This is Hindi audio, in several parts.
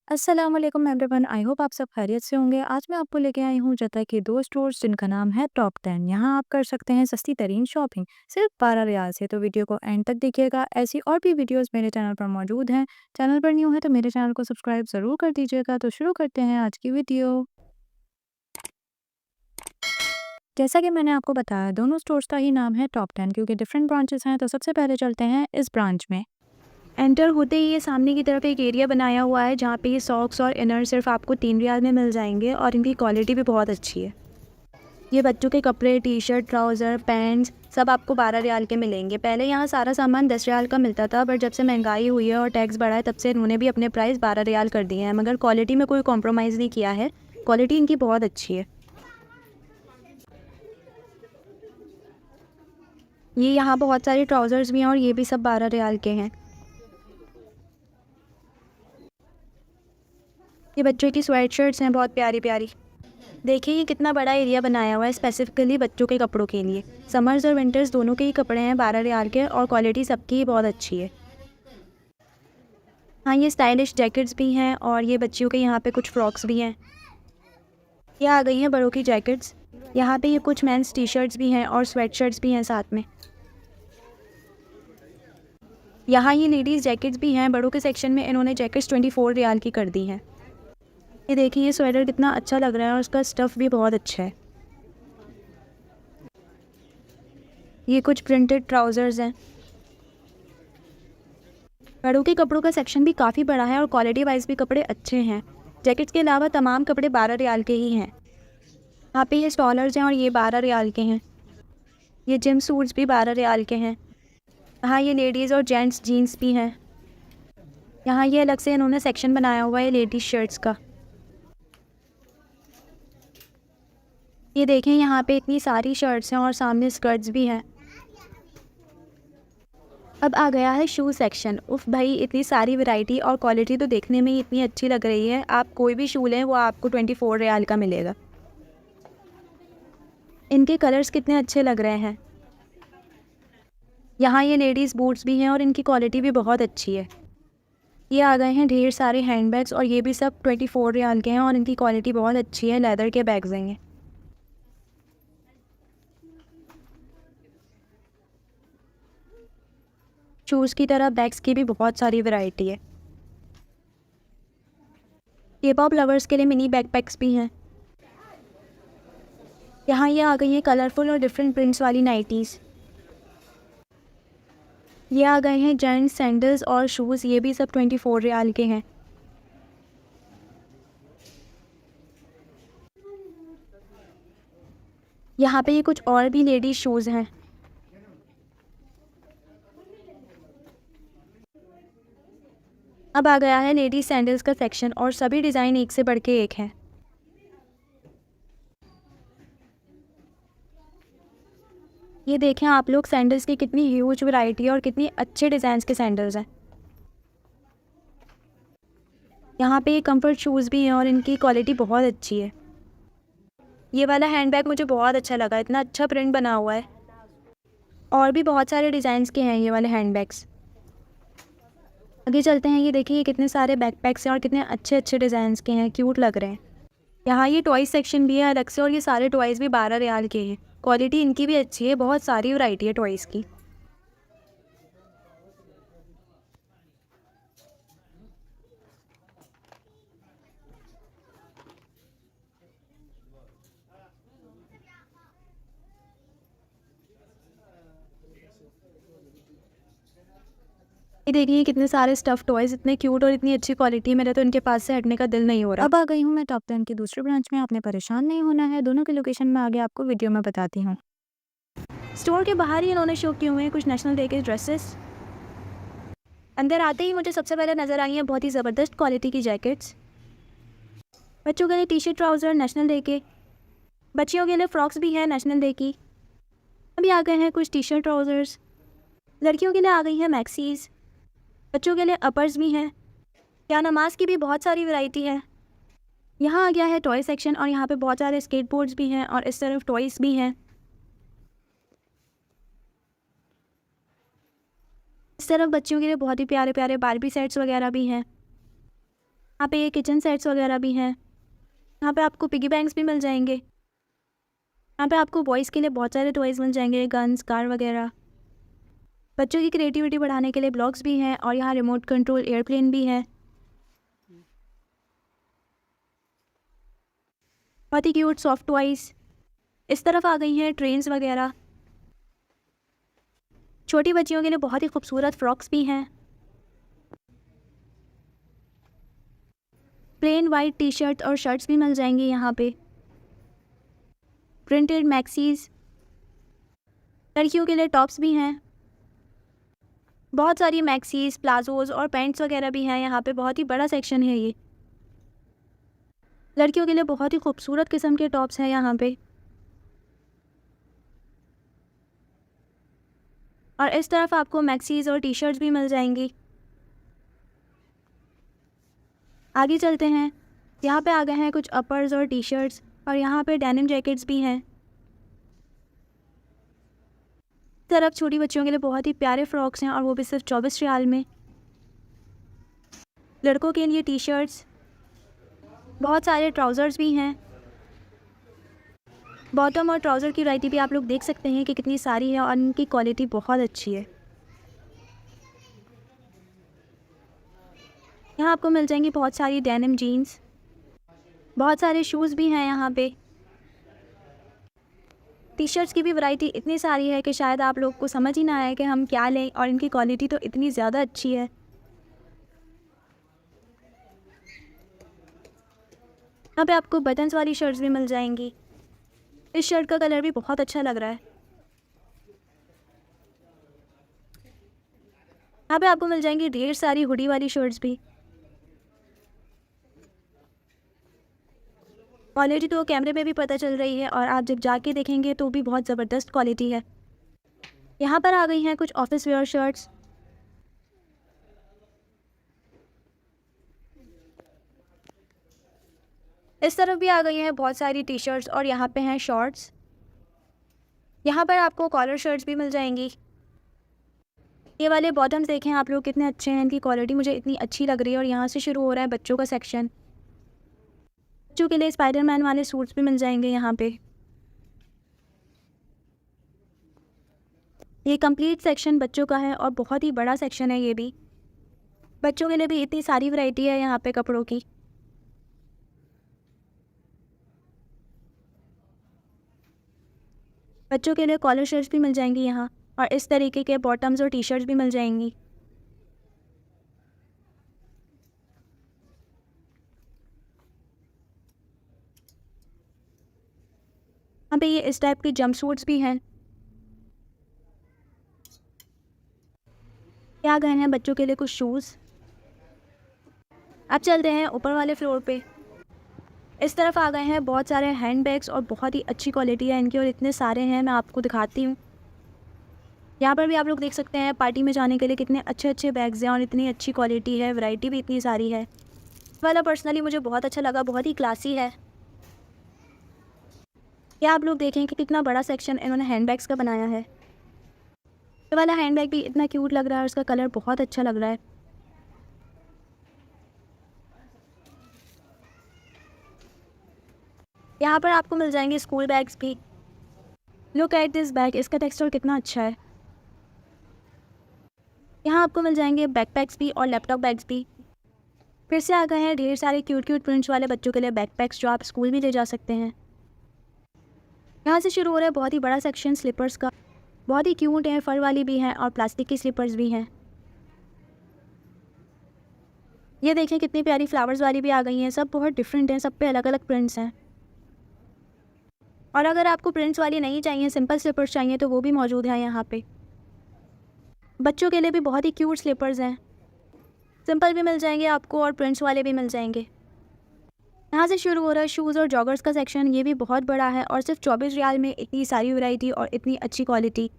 अस्सलाम वालेकुम एवरीवन। आई होप आप सब खैरियत से होंगे। आज मैं आपको लेके आई हूँ जता के दो स्टोर्स जिनका नाम है टॉप 10। यहाँ आप कर सकते हैं सस्ती तरीन शॉपिंग सिर्फ 12 रियाल से। तो वीडियो को एंड तक देखिएगा। ऐसी और भी वीडियोस मेरे चैनल पर मौजूद हैं। चैनल पर न्यू है तो मेरे चैनल को सब्सक्राइब ज़रूर कर दीजिएगा। तो शुरू करते हैं आज की वीडियो। जैसा कि मैंने आपको बताया, दोनों स्टोर्स का ही नाम है टॉप 10 क्योंकि डिफरेंट ब्रांचेस हैं। तो सबसे पहले चलते हैं इस ब्रांच में। एंटर होते ही ये सामने की तरफ एक एरिया बनाया हुआ है जहाँ पे ये सॉक्स और इनर सिर्फ आपको 3 रियाल में मिल जाएंगे और इनकी क्वालिटी भी बहुत अच्छी है। ये बच्चों के कपड़े, टी शर्ट, ट्राउज़र, पैंट्स सब आपको 12 रियाल के मिलेंगे। पहले यहाँ सारा सामान 10 रियाल का मिलता था, बट जब से महंगाई हुई है और टैक्स बढ़ा है तब से इन्होंने भी अपने प्राइस 12 रियाल कर दिए हैं। मगर क्वालिटी में कोई कॉम्प्रोमाइज़ नहीं किया है। क्वालिटी इनकी बहुत अच्छी है। ये यहाँ बहुत सारे ट्राउज़र्स भी हैं और ये भी सब 12 रियाल के हैं। ये बच्चों की स्वेट शर्ट्स हैं, बहुत प्यारी प्यारी। देखिए ये कितना बड़ा एरिया बनाया हुआ है स्पेसिफिकली बच्चों के कपड़ों के लिए। समर्स और विंटर्स दोनों के ही कपड़े हैं 12 रियाल के और क्वालिटी सबकी ही बहुत अच्छी है। हाँ, ये स्टाइलिश जैकेट्स भी हैं और ये बच्चियों के यहाँ पे कुछ फ्रॉक्स भी हैं। ये आ गई हैं बड़ों की जैकेट्स। यहाँ पे ये कुछ मेंस टी शर्ट्स भी हैं और स्वेट शर्ट्स भी हैं साथ में। यहाँ ये लेडीज़ जैकेट्स भी हैं। बड़ों के सेक्शन में इन्होंने जैकेट्स 24 रियाल की कर दी हैं। ये देखिए ये स्वेटर कितना अच्छा लग रहा है और उसका स्टफ़ भी बहुत अच्छा है। ये कुछ प्रिंटेड ट्राउज़र्स हैं। बड़ों के कपड़ों का सेक्शन भी काफ़ी बड़ा है और क्वालिटी वाइज भी कपड़े अच्छे हैं। जैकेट्स के अलावा तमाम कपड़े 12 रियाल के ही हैं। यहाँ पे ये स्टॉलर्स हैं और ये 12 रियाल के हैं। ये जिम सूट्स भी 12 रियाल के हैं। यहाँ ये लेडीज़ और जेंट्स जीन्स भी हैं। यहाँ ये अलग से इन्होंने सेक्शन बनाया हुआ है लेडीज़ शर्ट्स का। ये देखें यहाँ पे इतनी सारी शर्ट्स हैं और सामने स्कर्ट्स भी हैं। अब आ गया है शू सेक्शन। उफ़ भाई, इतनी सारी वैरायटी और क्वालिटी तो देखने में ही इतनी अच्छी लग रही है। आप कोई भी शू लें वो आपको 24 रियाल का मिलेगा। इनके कलर्स कितने अच्छे लग रहे हैं। यहाँ ये लेडीज़ बूट्स भी हैं और इनकी क्वालिटी भी बहुत अच्छी है। ये आ गए हैं ढेर सारे हैंडबैग्स और ये भी सब 24 रियाल के हैं और इनकी क्वालिटी बहुत अच्छी है। लेदर के बैग्स हैं ये। शूज़ की तरह बैग्स की भी बहुत सारी वैरायटी है। के पॉप लवर्स के लिए मिनी बैकपैक्स भी हैं। यहाँ ये आ गई हैं कलरफुल और डिफरेंट प्रिंट्स वाली नाइटीज़। ये आ गए हैं जेंट्स सैंडल्स और शूज़। ये भी सब 24 रियाल के हैं। यहाँ पे ये कुछ और भी लेडीज़ शूज़ हैं। अब आ गया है लेडीज़ सैंडल्स का सेक्शन और सभी डिज़ाइन एक से बढ़ के एक हैं। ये देखें आप लोग सैंडल्स की कितनी ह्यूज वैरायटी है और कितनी अच्छे डिज़ाइंस के सैंडल्स हैं। यहाँ पे ये कंफर्ट शूज़ भी हैं और इनकी क्वालिटी बहुत अच्छी है। ये वाला हैंडबैग मुझे बहुत अच्छा लगा, इतना अच्छा प्रिंट बना हुआ है। और भी बहुत सारे डिज़ाइंस के हैं ये वाले हैंडबैग्स। आगे चलते हैं। ये देखिए ये कितने सारे बैकपैक्स हैं और कितने अच्छे अच्छे डिज़ाइंस के हैं, क्यूट लग रहे हैं। यहाँ ये टॉयज़ सेक्शन भी है अलग से और ये सारे टॉयज़ भी 12 रियाल के हैं। क्वालिटी इनकी भी अच्छी है, बहुत सारी वैरायटी है टॉयज़ की। ये देखिए कितने सारे स्टफ़ टॉयज़, इतने क्यूट और इतनी अच्छी क्वालिटी। मेरा तो इनके पास से हटने का दिल नहीं हो रहा। अब आ गई हूँ मैं टॉप 10 की दूसरी ब्रांच में। आपने परेशान नहीं होना है। दोनों की लोकेशन मैं आगे आपको वीडियो में बताती हूँ। स्टोर के बाहर ही इन्होंने शो किए हुए हैं कुछ नेशनल डे के ड्रेसेस। अंदर आते ही मुझे सबसे पहले नज़र आई हैं बहुत ही ज़बरदस्त क्वालिटी की जैकेट्स। बच्चों के लिए T shirt trouser national day के। बच्चियों के लिए फ्रॉक्स भी हैं नेशनल डे की। अभी आ गए हैं कुछ टी शर्ट ट्राउज़र्स। लड़कियों के लिए आ गई हैं मैक्सीज़। बच्चों के लिए अपर्स भी हैं। क्या नमाज की भी बहुत सारी वैरायटी है। यहाँ आ गया है टॉय सेक्शन और यहाँ पे बहुत सारे स्केट बोर्ड्स भी हैं और इस तरफ टॉयज़ भी हैं। इस तरफ बच्चियों के लिए बहुत ही प्यारे प्यारे बारबी सेट्स वगैरह भी हैं। यहाँ पे ये किचन सेट्स वगैरह भी हैं। यहाँ पे आपको पिगी बैंक्स भी मिल जाएंगे। यहाँ पे आपको बॉयज़ के लिए बहुत सारे टॉयज़ मिल जाएंगे, गन्स, कार वगैरह। बच्चों की क्रिएटिविटी बढ़ाने के लिए ब्लॉक्स भी हैं और यहाँ रिमोट कंट्रोल एयरप्लेन भी है। बहुत ही क्यूट सॉफ्ट टॉयज़। इस तरफ आ गई हैं ट्रेन्स वगैरह। छोटी बच्चियों के लिए बहुत ही खूबसूरत फ्रॉक्स भी हैं। प्लेन वाइट टी शर्ट और शर्ट्स भी मिल जाएंगी यहाँ पे। Printed maxis. लड़कियों के लिए टॉप्स भी हैं। बहुत सारी मैक्सीज, प्लाजोज और पैंट्स वगैरह भी हैं यहाँ पे। बहुत ही बड़ा सेक्शन है ये। लड़कियों के लिए बहुत ही खूबसूरत किस्म के टॉप्स हैं यहाँ पे। और इस तरफ आपको मैक्सीज और टी शर्ट्स भी मिल जाएंगी। आगे चलते हैं। यहाँ पे आ गए हैं कुछ अपर्स और टी शर्ट्स और यहाँ पे डेनिम जैकेट्स भी हैं। तरफ छोटी बच्चियों के लिए बहुत ही प्यारे फ्रॉक्स हैं और वो भी सिर्फ 24 रियाल में। लड़कों के लिए टी शर्ट्स, बहुत सारे ट्राउज़र्स भी हैं। बॉटम और ट्राउज़र की वैरायटी भी आप लोग देख सकते हैं कि कितनी सारी है और इनकी क्वालिटी बहुत अच्छी है। यहाँ आपको मिल जाएंगी बहुत सारी डेनिम जीन्स। बहुत सारे शूज़ भी हैं यहाँ पे। टी शर्ट्स की भी वैरायटी इतनी सारी है कि शायद आप लोग को समझ ही ना आए कि हम क्या लें, और इनकी क्वालिटी तो इतनी ज़्यादा अच्छी है। यहाँ पे आपको बटन्स वाली शर्ट्स भी मिल जाएंगी। इस शर्ट का कलर भी बहुत अच्छा लग रहा है। यहाँ पे आपको मिल जाएंगी ढेर सारी हुडी वाली शर्ट्स भी। क्वालिटी तो कैमरे में भी पता चल रही है और आप जब जाके देखेंगे तो भी बहुत ज़बरदस्त क्वालिटी है। यहाँ पर आ गई हैं कुछ ऑफिस वेयर शर्ट्स। इस तरफ भी आ गई हैं बहुत सारी टी शर्ट्स और यहाँ पे हैं शॉर्ट्स। यहाँ पर आपको कॉलर शर्ट्स भी मिल जाएंगी। ये वाले बॉटम्स देखें आप लोग कितने अच्छे हैं, इनकी क्वालिटी मुझे इतनी अच्छी लग रही है। और यहाँ से शुरू हो रहा है बच्चों का सेक्शन। बच्चों के लिए स्पाइडरमैन वाले सूट्स भी मिल जाएंगे यहाँ पे। ये कंप्लीट सेक्शन बच्चों का है और बहुत ही बड़ा सेक्शन है ये भी। बच्चों के लिए भी इतनी सारी वैरायटी है यहाँ पे कपड़ों की। बच्चों के लिए कॉलर शर्ट्स भी मिल जाएंगी यहाँ, और इस तरीके के बॉटम्स और टी शर्ट्स भी मिल जाएंगी। यहाँ पे ये इस टाइप के जंप सूट्स भी हैं। क्या गए हैं बच्चों के लिए कुछ शूज़। अब चलते हैं ऊपर वाले फ्लोर पे। इस तरफ आ गए हैं बहुत सारे हैंड बैग्स और बहुत ही अच्छी क्वालिटी है इनकी, और इतने सारे हैं मैं आपको दिखाती हूँ। यहाँ पर भी आप लोग देख सकते हैं पार्टी में जाने के लिए कितने अच्छे अच्छे बैग्स हैं और इतनी अच्छी क्वालिटी है, वैरायटी भी इतनी सारी है। वाला पर्सनली मुझे बहुत अच्छा लगा, बहुत ही क्लासी है। या आप लोग देखें कि कितना बड़ा सेक्शन इन्होंने हैंड बैग्स का बनाया है। ये वाला हैंड बैग भी इतना क्यूट लग रहा है और उसका कलर बहुत अच्छा लग रहा है। यहाँ पर आपको मिल जाएंगे स्कूल बैग्स भी। लुक एट दिस बैग, इसका टेक्सचर कितना अच्छा है। यहाँ आपको मिल जाएंगे बैकपैक्स भी और लैपटॉप बैग्स भी। फिर से आ गए हैं ढेर सारे क्यूट क्यूट प्रिंट्स वाले बच्चों के लिए बैकपैक्स जो आप स्कूल भी ले जा सकते हैं। यहाँ से शुरू हो रहा है बहुत ही बड़ा सेक्शन स्लीपर्स का। बहुत ही क्यूट हैं, फर वाली भी हैं और प्लास्टिक की स्लीपर्स भी हैं। ये देखें कितनी प्यारी फ्लावर्स वाली भी आ गई हैं। सब बहुत डिफरेंट हैं, सब पे अलग अलग प्रिंट्स हैं। और अगर आपको प्रिंट्स वाली नहीं चाहिए, सिंपल स्लीपर्स चाहिए, तो वो भी मौजूद है यहाँ पे। बच्चों के लिए भी बहुत ही क्यूट स्लीपर्स हैं। सिंपल भी मिल जाएंगे आपको और प्रिंट्स वाले भी मिल जाएंगे। यहाँ से शुरू हो रहा है शूज़ और जॉगर्स का सेक्शन। ये भी बहुत बड़ा है और सिर्फ 24 रियाल में इतनी सारी वैरायटी और इतनी अच्छी क्वालिटी।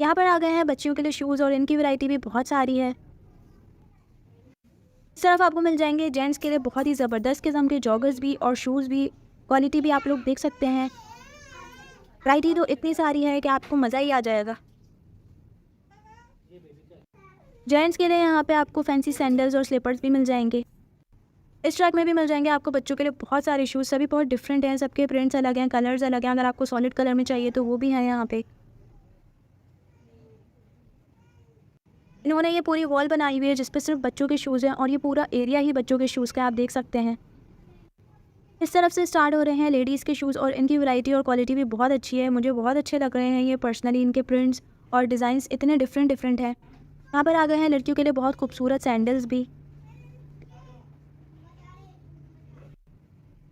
यहाँ पर आ गए हैं बच्चियों के लिए शूज़ और इनकी वैरायटी भी बहुत सारी है। इस तरफ आपको मिल जाएंगे जेंट्स के लिए बहुत ही ज़बरदस्त किस्म के जॉगर्स भी और शूज़ भी। क्वालिटी भी आप लोग देख सकते हैं। वैरायटी तो इतनी सारी है कि आपको मज़ा ही आ जाएगा। जेंट्स के लिए यहाँ पे आपको फैंसी सैंडल्स और स्लीपर्स भी मिल जाएंगे। इस ट्रैक में भी मिल जाएंगे आपको बच्चों के लिए बहुत सारे शूज़, सभी बहुत डिफरेंट हैं, सबके प्रिंट्स अलग हैं, कलर्स अलग हैं। अगर आपको सॉलिड कलर में चाहिए तो वो भी है यहाँ पे। इन्होंने ये पूरी वॉल बनाई हुई है जिस पे सिर्फ बच्चों के शूज़ हैं और ये पूरा एरिया ही बच्चों के शूज़ का आप देख सकते हैं। इस तरफ से स्टार्ट हो रहे हैं लेडीज़ के शूज़ और इनकी वैरायटी और क्वालिटी भी बहुत अच्छी है, मुझे बहुत अच्छे लग रहे हैं ये पर्सनली। इनके प्रिंट्स और डिज़ाइंस इतने डिफरेंट हैं। यहाँ पर आ गए हैं लड़कियों के लिए बहुत खूबसूरत सैंडल्स भी।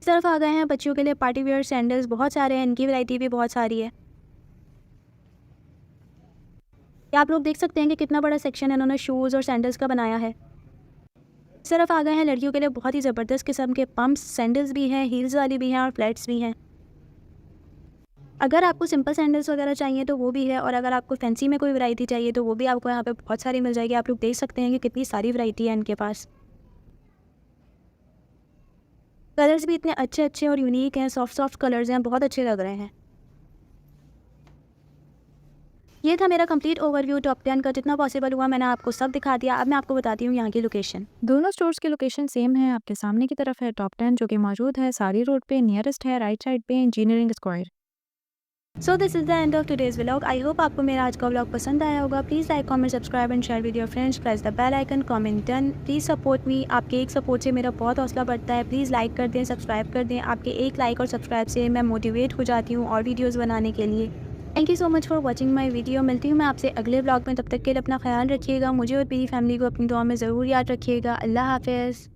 इस तरफ आ गए हैं बच्चियों के लिए पार्टी वेयर सैंडल्स, बहुत सारे हैं, इनकी वैरायटी भी बहुत सारी है। ये आप लोग देख सकते हैं कि कितना बड़ा सेक्शन इन्होंने शूज़ और सैंडल्स का बनाया है। इस तरफ आ गए हैं लड़कियों के लिए बहुत ही ज़बरदस्त किस्म के पम्प्स, सैंडल्स भी हैं, हील्स वाली भी हैं और फ्लैट्स भी हैं। अगर आपको सिंपल सैंडल्स वगैरह चाहिए तो वो भी है, और अगर आपको फैंसी में कोई वैरायटी चाहिए तो वो भी आपको यहाँ पे बहुत सारी मिल जाएगी। आप लोग देख सकते हैं कि कितनी सारी वैरायटी है इनके पास। कलर्स भी इतने अच्छे और यूनिक हैं, सॉफ्ट कलर्स हैं, बहुत अच्छे लग रहे हैं। ये था मेरा कंप्लीट ओवरव्यू टॉप 10 का, जितना पॉसिबल हुआ मैंने आपको सब दिखा दिया। अब मैं आपको बताती हूँ यहाँ की लोकेशन। दोनों स्टोर्स की लोकेशन सेम है। आपके सामने की तरफ है टॉप 10 जो कि मौजूद है सारी रोड पे, नियरेस्ट है राइट साइड पे engineering square. So this is the end of today's vlog. I hope आपको मेरा आज का व्लॉग पसंद आया होगा। Please like, comment, subscribe and share with your friends. Press the bell icon, comment done. Please support me. आपके एक सपोर्ट से मेरा बहुत हौसला बढ़ता है। प्लीज़ लाइक कर दें, सब्सक्राइब कर दें। आपके एक लाइक और सब्सक्राइब से मैं मोटिवेट हो जाती हूँ और वीडियोज़ बनाने के लिए। Thank you so much for watching my video. मिलती हूँ मैं आपसे अगले व्लॉग में, तब तक के लिए अपना ख्याल रखिएगा। मुझे और मेरी फैमिली को अपनी दुआ में ज़रूर याद रखिएगा। अल्लाह हाफ़िज़।